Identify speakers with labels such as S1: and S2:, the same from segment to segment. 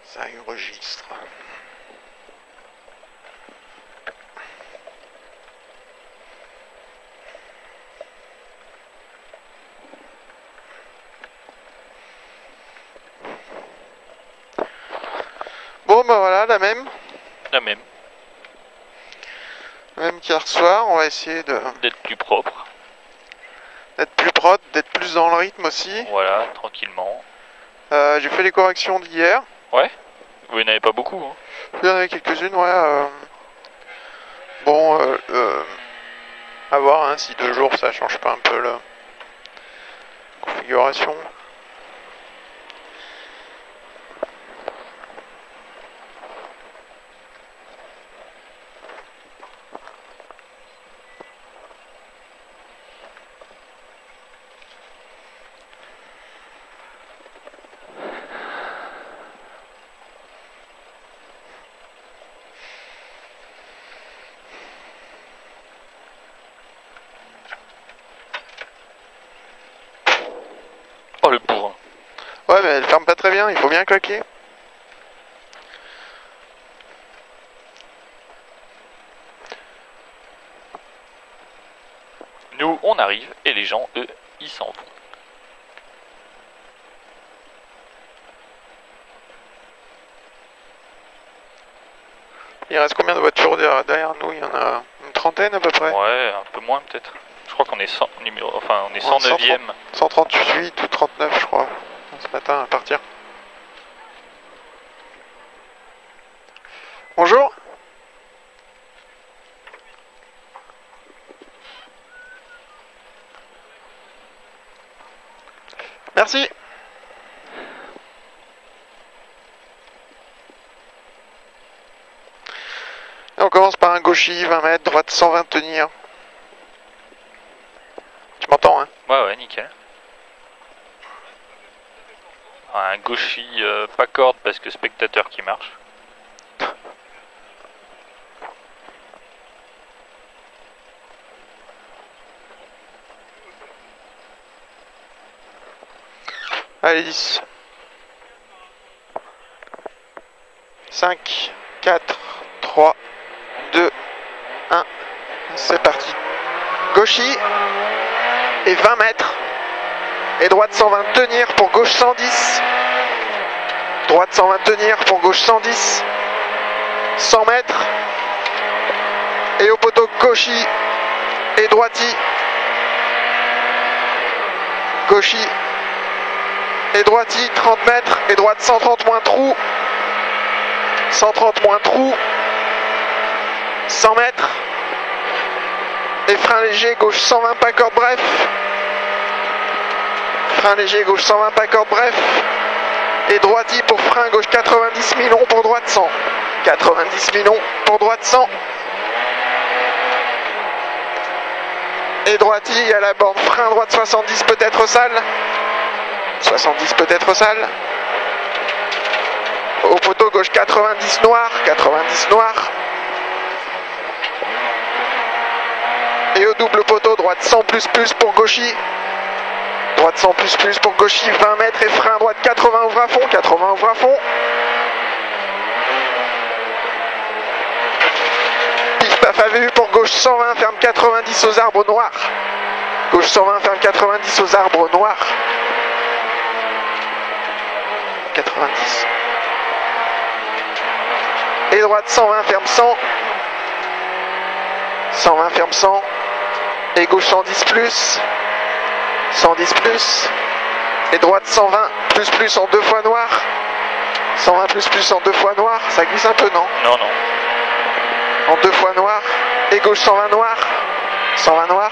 S1: Ça enregistre. Bon bah voilà, la même.
S2: La même.
S1: Même qu'hier soir, on va essayer
S2: D'être plus propre.
S1: d'être plus propre, d'être plus dans le rythme aussi.
S2: Voilà, tranquillement.
S1: J'ai fait les corrections d'hier.
S2: Ouais. Vous n'en avez pas beaucoup, hein.
S1: Il y en avait quelques-unes, ouais. Bon, à voir hein, si 2 jours ça change pas un peu la configuration.
S2: Oh le bourrin.
S1: Ouais, mais elle ferme pas très bien, il faut bien claquer.
S2: Nous, on arrive et les gens, eux, ils s'en vont.
S1: Il reste combien de voitures derrière nous? Il y en a une trentaine à peu près.
S2: Ouais, un peu moins peut-être. Je crois qu'on est 100 numéro, enfin on est 109e.
S1: 138 ou 39 je crois, ce matin à partir. Bonjour. Merci. Et on commence par un gauchy, 20 mètres, droite 120 tenir. Tu m'entends hein?
S2: Ouais, nickel. Un gauchy pas corde parce que spectateur qui marche.
S1: Allez 10. 5, 4, 3, 2, 1. C'est parti. Gauchy et 20 mètres. Et droite 120 tenir pour gauche 110. Droite 120 tenir pour gauche 110. 100 mètres. Et au poteau gauchy et droiti. Gauchy et droiti 30 mètres. Et droite 130 moins trou. 130 moins trou. 100 mètres. Et frein léger gauche 120 pas corde bref. Frein léger gauche 120 pas corde bref. Et droiti pour frein gauche 90 millions pour droite 100. 90 millions pour droite 100. Et droiti à la borne frein droite 70 peut-être sale. 70 peut-être sale. Au poteau gauche 90 noir. 90 noir. Et au double poteau droite 100 plus pour gauchy. Droite 100 plus pour gauchy 20 mètres et frein droite 80 ouvre à fond. 80 ouvre à fond. Pif paf à vue pour gauche 120 ferme 90 aux arbres noirs. Gauche 120 ferme 90 aux arbres noirs. 90. Et droite 120 ferme 100. 120 ferme 100. Et gauche 110 plus. 110 plus. Et droite 120 plus en 2 fois noir. 120 plus en 2 fois noir. Ça glisse un peu, non?
S2: Non, non.
S1: En 2 fois noir. Et gauche 120 noir. 120 noir.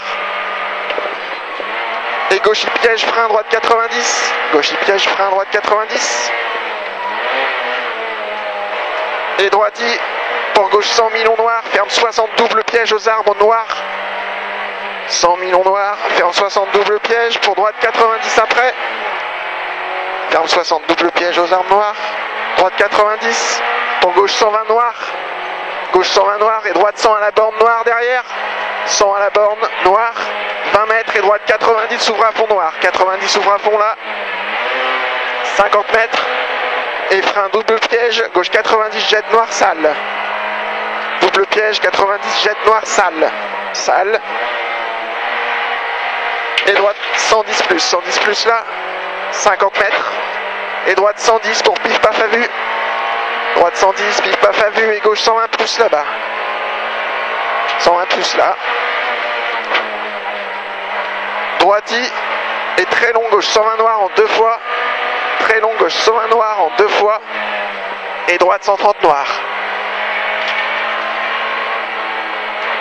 S1: Et gauche piège frein droite 90. Gauche piège frein droite 90. Et droiti pour gauche 100 millions noirs. Ferme 60 double piège aux arbres noirs. 100 millions noirs. Ferme 60 double piège pour droite 90 après. Ferme 60 double piège aux arbres noirs. Droite 90 pour gauche 120 noir. Gauche 120 noir et droite 100 à la borne noire derrière. 100 à la borne noire. 20 mètres et droite 90 ouvre à fond noir. 90 ouvre à fond là. 50 mètres. Et frein double piège, gauche 90, jet noir, sale. Double piège, 90, jet noir, sale. Sale. Et droite 110 plus. 110 plus là, 50 mètres. Et droite 110 pour pif paf à vue. Droite 110, pif paf à vue. Et gauche 120 plus là-bas. 120 plus là. Droiti. Et très long, gauche 120 noir en 2 fois. Très long, gauche 120 noir en 2 fois. Et droite 130 noir.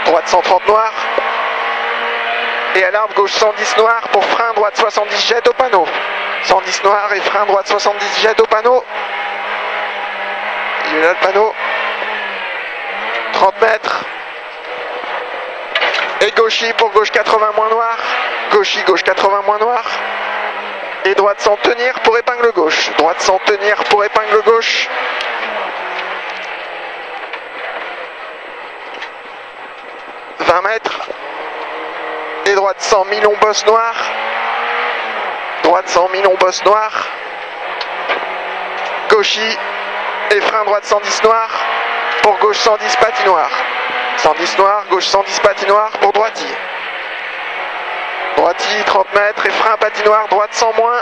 S1: Droite 130 noir. Et à l'arbre gauche 110 noir pour frein droite 70 jet au panneau. 110 noir et frein droite 70 jet au panneau. Il est là le panneau. 30 mètres. Et gauchy pour gauche 80 moins noir. Gauchy, gauche 80 moins noir. Et droite sans tenir pour épingle gauche. Droite sans tenir pour épingle gauche. Mètres. Et droite 100 millions bosse noir. Droite 100 millions bosse noir. Gauchy. Et frein droite 110 noir. Pour gauche 110 patinoire. 110 noir, gauche 110 patinoire pour droiti. Droiti 30 mètres et frein patinoire droite 100 moins.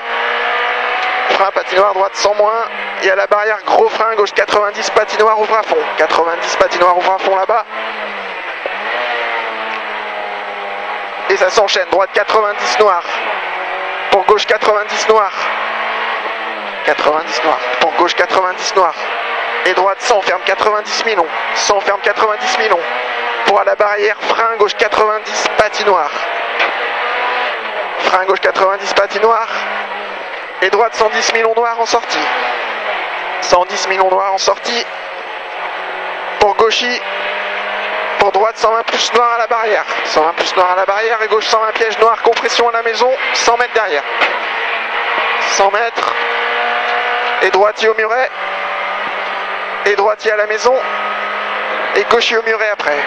S1: Frein patinoire droite 100 moins. Et à la barrière gros frein gauche 90 patinoire ouvre à fond. 90 patinoire ouvre à fond là-bas. Et ça s'enchaîne, droite 90 noir, pour gauche 90 noir, 90 noir, pour gauche 90 noir, et droite 100, ferme 90 millions, 100, ferme 90 millions, pour à la barrière, frein gauche 90 patinoire, frein gauche 90 patinoire, et droite 110 millions noir en sortie, 110 millions noir en sortie, pour gauchy, pour droite 120 plus noir à la barrière. 120 plus noir à la barrière et gauche 120 piège noir, compression à la maison, 100 mètres derrière. 100 mètres. Et droitier au muret. Et droitier à la maison. Et gaucher au muret après.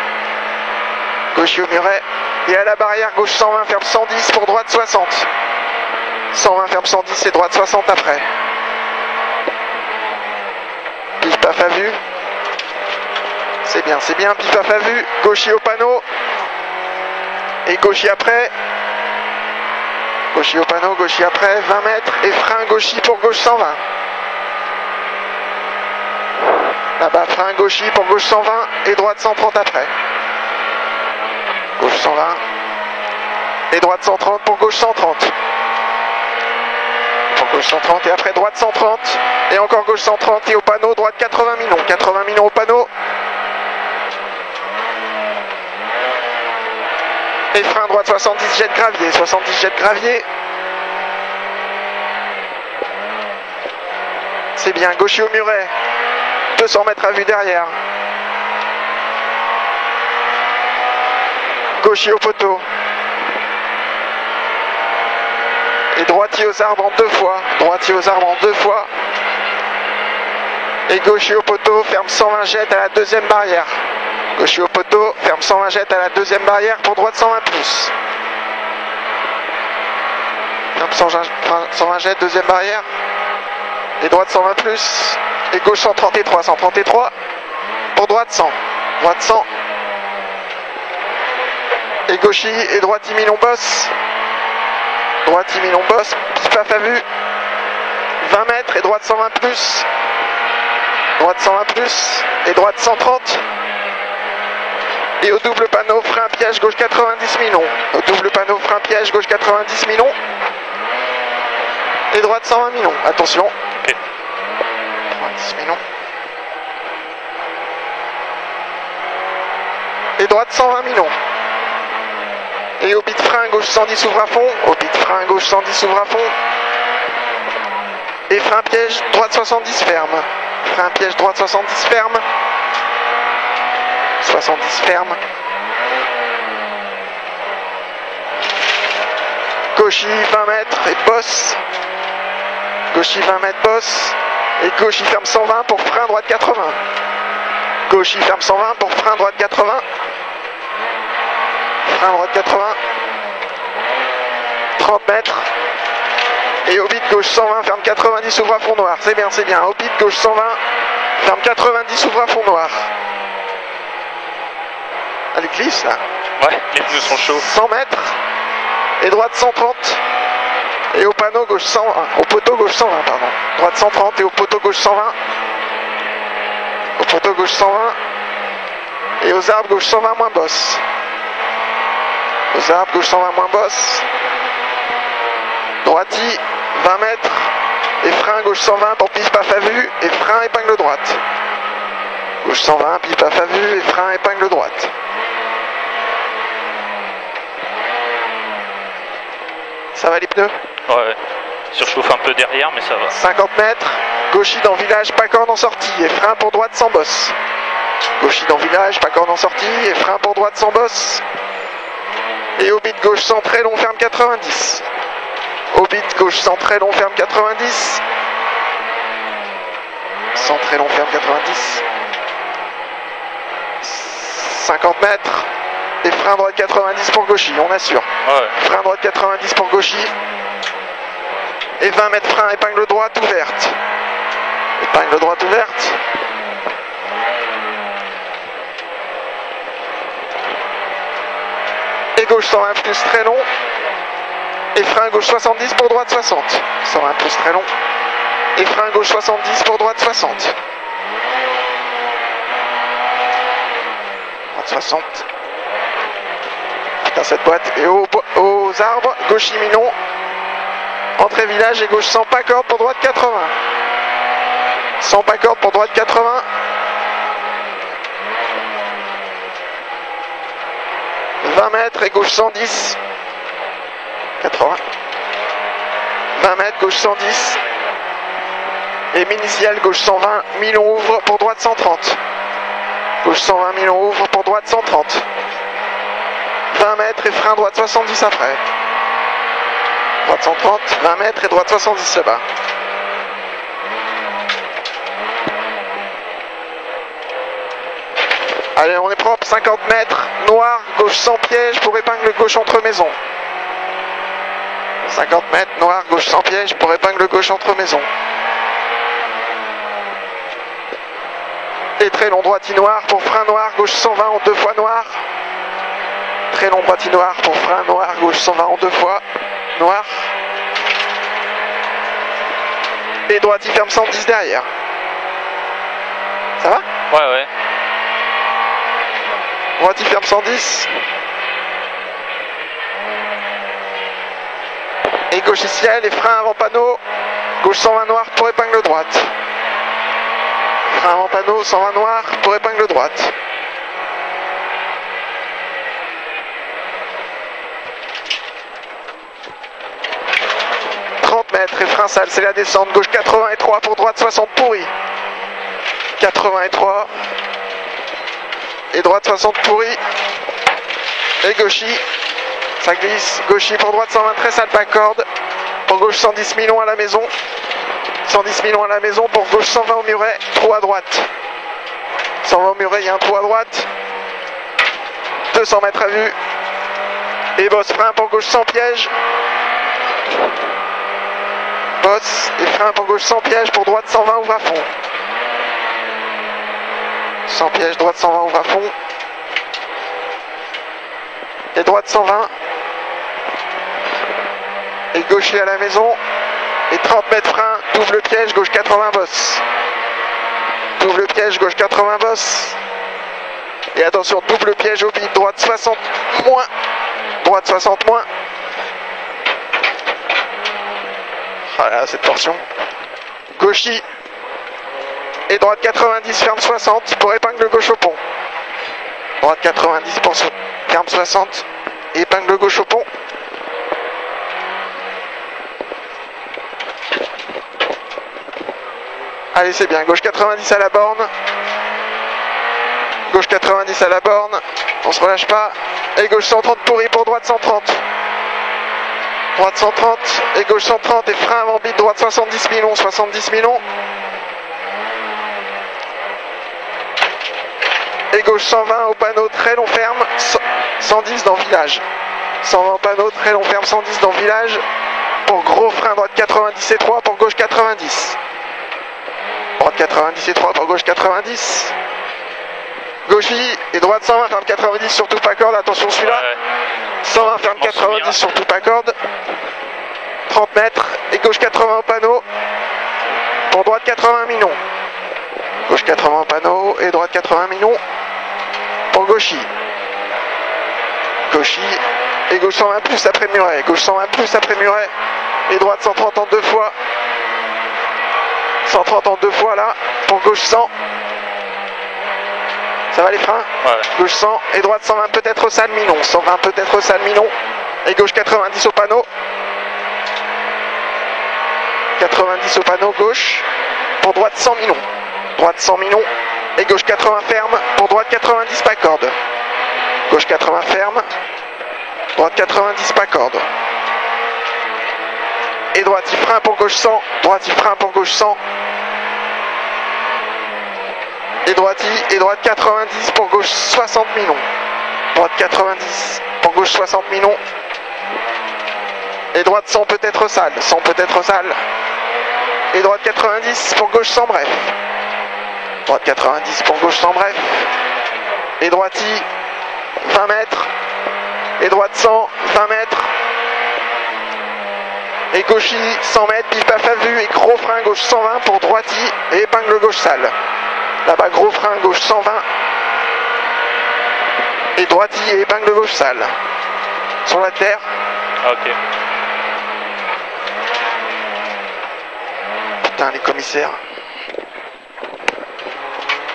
S1: Gaucher au muret. Et à la barrière gauche 120 ferme 110 pour droite 60. 120 ferme 110 et droite 60 après. Pif paf à vue. C'est bien, pif paf à vue, gauchy au panneau, et gauchy après, gauchy au panneau, gauchy après, 20 mètres, et frein gauchy pour gauche 120. Là-bas, frein gauchy pour gauche 120, et droite 130 après. Gauche 120, et droite 130 pour gauche 130. Pour gauche 130, et après droite 130, et encore gauche 130, et au panneau, droite 80 millions, 80 millions au panneau. Et frein droite 70 jet de gravier, 70 jet de gravier. C'est bien, gauchy au muret. 200 mètres à vue derrière. Gauchy au poteau. Et droitier aux arbres en 2 fois. Droitier aux arbres en 2 fois. Et gauchy au poteau, ferme 120 jet à la deuxième barrière. Gauchy au poteau, ferme 120 jet à la deuxième barrière pour droite 120 plus. Ferme 120 jet, deuxième barrière. Et droite 120 plus. Et gauche 133, 133. Pour droite 100. Droite 100. Et gauchy et droite 10 millions boss. Droite 10 millions boss. Pif paf à vue. 20 mètres et droite 120 plus. Droite 120 plus. Et droite 130. Et au double panneau, frein piège, gauche 90 millions. Au double panneau, frein piège, gauche 90 millions. Et droite 120 millions. Attention.
S2: Okay.
S1: 90 millions. Et droite 120 millions. Et au bit frein, gauche 110 ouvre à fond. Au bit frein, gauche 110 ouvre à fond. Et frein piège, droite 70 ferme. Frein piège, droite 70 ferme. 70 ferme. Gauchy 20 mètres et bosse. Gauchy 20 mètres bosse. Et gauchy ferme 120 pour frein droite 80. Gauchy ferme 120 pour frein droite 80. Frein droite 80. 30 mètres. Et au bit gauche 120, ferme 90, ouvre à fond noir. C'est bien, c'est bien. Au bit gauche 120, ferme 90, ouvre à fond noir. Elle glisse là.
S2: Ouais, les pneus sont chauds.
S1: 100 mètres. Et droite 130. Et au panneau gauche 120. Au poteau gauche 120, pardon. Droite 130 et au poteau gauche 120. Au poteau gauche 120. Et aux arbres gauche 120 moins bosse. Aux arbres gauche 120 moins bosse. Droiti, 20 mètres. Et frein gauche 120 pour pif paf à vue. Et frein épingle droite. Gauche 120, pif paf à vue. Et frein épingle droite. Ça va les pneus?
S2: Ouais, surchauffe un peu derrière, mais ça va.
S1: 50 mètres. Gauchis dans village, pas corde en sortie. Et frein pour droite sans bosse. Gauchis dans village, pas corde en sortie. Et frein pour droite sans bosse. Et au bit gauche centré, long ferme 90. Au bit gauche centré, long ferme 90. Centré, long ferme 90. 50 mètres. Et frein droite 90 pour gauchis, on assure.
S2: Ouais.
S1: Frein droite 90 pour gauchis. Et 20 mètres frein, épingle droite ouverte. Épingle droite ouverte. Et gauche 120 plus très long. Et frein gauche 70 pour droite 60. 120 plus très long. Et frein gauche 70 pour droite 60. Droite 60. Putain cette boîte. Et aux arbres, gauche Mignon. Entrée village et gauche 100 pas corde pour droite 80. 100 pas corde pour droite 80. 20 mètres et gauche 110. 80. 20 mètres, gauche 110. Et initial, gauche 120. Milon ouvre pour droite 130. Gauche 120, Milon ouvre pour droite 130. 20 mètres et frein droite 70 après. Droite 130, 20 mètres et droite 70 là-bas. Allez, on est propre, 50 mètres, noir, gauche sans piège pour épingle gauche entre maisons. 50 mètres, noir, gauche sans piège pour épingle gauche entre maisons. Et très long droiti noir pour frein noir, gauche 120 en 2 fois noir. Très long droiti noir pour frein noir, gauche 120 en 2 fois noir. Et droiti ferme 110 derrière. Ça va?
S2: Ouais, ouais.
S1: Droiti ferme 110. Et gauche ciel et frein avant panneau. Gauche 120 noir pour épingle droite. Frein avant panneau, 120 noir pour épingle droite. Mètres et frein sale, c'est la descente. Gauche 83 pour droite 60 pourri. 83 et droite 60 pourri. Et gauchis, ça glisse. Gauchis pour droite 120 très sale, pas corde. Pour gauche 110 millions à la maison. 110 millions à la maison. Pour gauche 120 au muret, trou à droite. 120 au muret, il y a un trou à droite. 200 mètres à vue. Et bosse frein pour gauche sans piège. Bosse et frein pour gauche sans piège, pour droite 120 ouvre à fond. Sans piège, droite 120 ouvre à fond. Et droite 120. Et gaucher à la maison. Et 30 mètres frein, double piège, gauche 80 bosse. Double piège, gauche 80 bosse. Et attention, double piège au bide, droite 60 moins. Droite 60 moins. Voilà cette portion. Gauchis et droite 90 ferme 60 pour épingle gauche au pont. Droite 90 pour ferme 60 épingle gauche au pont. Allez c'est bien, gauche 90 à la borne. Gauche 90 à la borne. On se relâche pas. Et gauche 130 pourri pour droite 130. Droite 130 et gauche 130 et frein avant bide, droite 70 millions, 70 millions. Et gauche 120 au panneau, très long ferme, 110 dans village. 120 au panneau, très long ferme, 110 dans village. pour gros frein, droite 90 et 3 pour gauche 90. Droite 90 et 3 pour gauche 90. Gauchy et droite 120, ferme 90, surtout pas corde, attention celui-là.
S2: Ouais.
S1: 120, ferme 90, surtout pas corde. 30 mètres et gauche 80 au panneau. Pour droite 80 Minon. Gauche 80 au panneau et droite 80 Minon. Pour Gauchy. Gauchy et gauche 120 plus après Muret. Gauche 120 plus après Muret. Et droite 130 en deux fois. 130 en deux fois là. Pour gauche 100. Ça va les freins?
S2: Ouais.
S1: Gauche 100 et droite 120 peut-être au salle Minon. 120 peut-être au salle Minon. Et gauche 90 au panneau. 90 au panneau gauche. Pour droite 100 Minon. Droite 100 Minon. Et gauche 80 ferme. Pour droite 90 pas corde. Gauche 80 ferme. Droite 90 pas corde. Et droite il frein pour gauche 100. Droite il frein pour gauche 100. Et droite 90 pour gauche 60 Minon. Droite 90 pour gauche 60 Minon. Et droite 100 peut-être salle. 100 peut-être salle. Et droite 90 pour gauche 100 bref. Droite 90 pour gauche 100 bref. Et droite 20 mètres. Et droite 100, 20 mètres. Et gauchy 100 mètres, pif paf à vue. Et gros frein gauche 120 pour droite et épingle gauche salle. Là-bas gros frein gauche 120. Et droite et épingle gauche salle. Sur la terre.
S2: Ok.
S1: Putain les commissaires.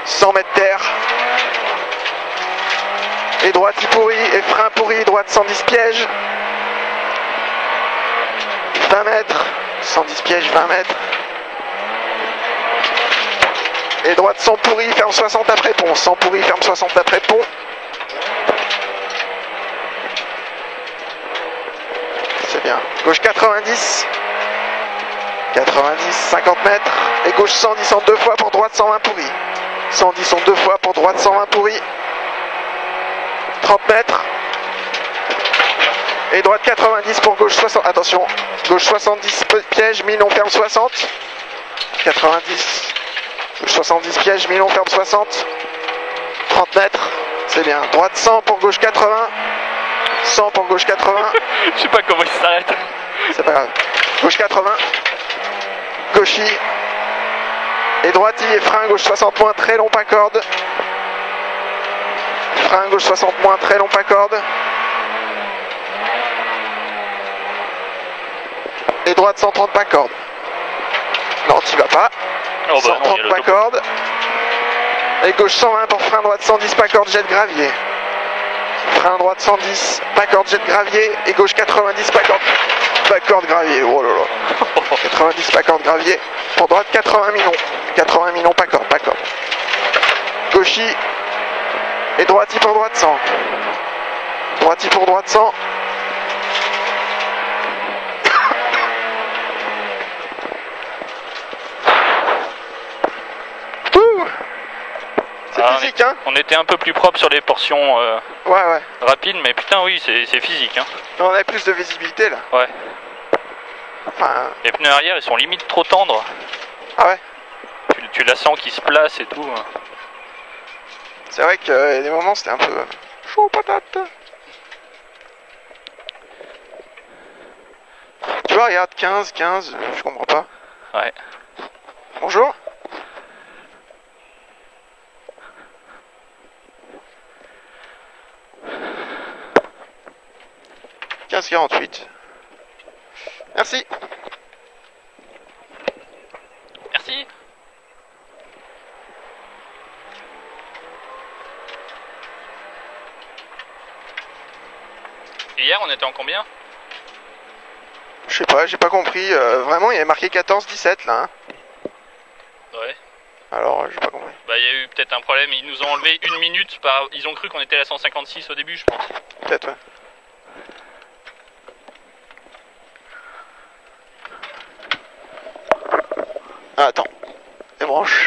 S1: 100 mètres terre. Et droite pourri et frein pourri, droite 110 pièges. 20 mètres. 110 pièges, 20 mètres. Et droite 100 pourri, ferme 60 après pont. 100 pourri, ferme 60 après pont. C'est bien. Gauche 90. 90, 50 mètres. Et gauche 110 en deux fois pour droite 120 pourri. 110 en deux fois pour droite 120 pourri. 30 mètres. Et droite 90 pour gauche 60. Attention. Gauche 70 piège, Minon ferme 60. 90. Gauche 70 piège, Minon ferme 60. 30 mètres. C'est bien. Droite 100 pour gauche 80. 100 pour gauche 80.
S2: Je sais pas comment il s'arrête.
S1: C'est pas grave. Gauche 80. Gauchy. Et droite et frein gauche 60 moins très long pas corde. Frein gauche 60 moins très long pas corde. Et droite 130 pas corde. Non, t'y vas pas.
S2: Oh bah
S1: 130
S2: non, il y a
S1: pas
S2: l'autobus.
S1: corde. Et gauche 120 pour frein droite 110 pas corde jet de gravier. Frein droite 110 pas corde jet de gravier. Et gauche 90 pas corde gravier. Oh là là. 90 pas corde gravier. Pour droite 80 Minon. 80 Minon pas corde, pas corde. Gauchy. Et droite pour droite 100. Droite pour droite 100. C'est physique, hein.
S2: On était un peu plus propre sur les portions
S1: Ouais.
S2: rapides, mais putain oui, c'est physique, hein.
S1: On a plus de visibilité là.
S2: Ouais.
S1: Enfin.
S2: Les pneus arrière, ils sont limite trop tendres.
S1: Ah ouais.
S2: Tu la sens qui se place et tout.
S1: C'est vrai qu'il y a des moments c'était un peu chaud patate. Tu vois, regarde 15, je comprends pas.
S2: Ouais.
S1: Bonjour. « 15,48. Merci.
S2: Merci. Et hier, on était en combien?
S1: Je sais pas, j'ai pas compris. Vraiment, il y avait marqué 14-17 là. Hein.
S2: Ouais.
S1: Alors, j'ai pas compris.
S2: Bah, il y a eu peut-être un problème. Ils nous ont enlevé une minute par. Ils ont cru qu'on était à la 156 au début, je pense.
S1: Peut-être, ouais. Ah, attends. Débranche.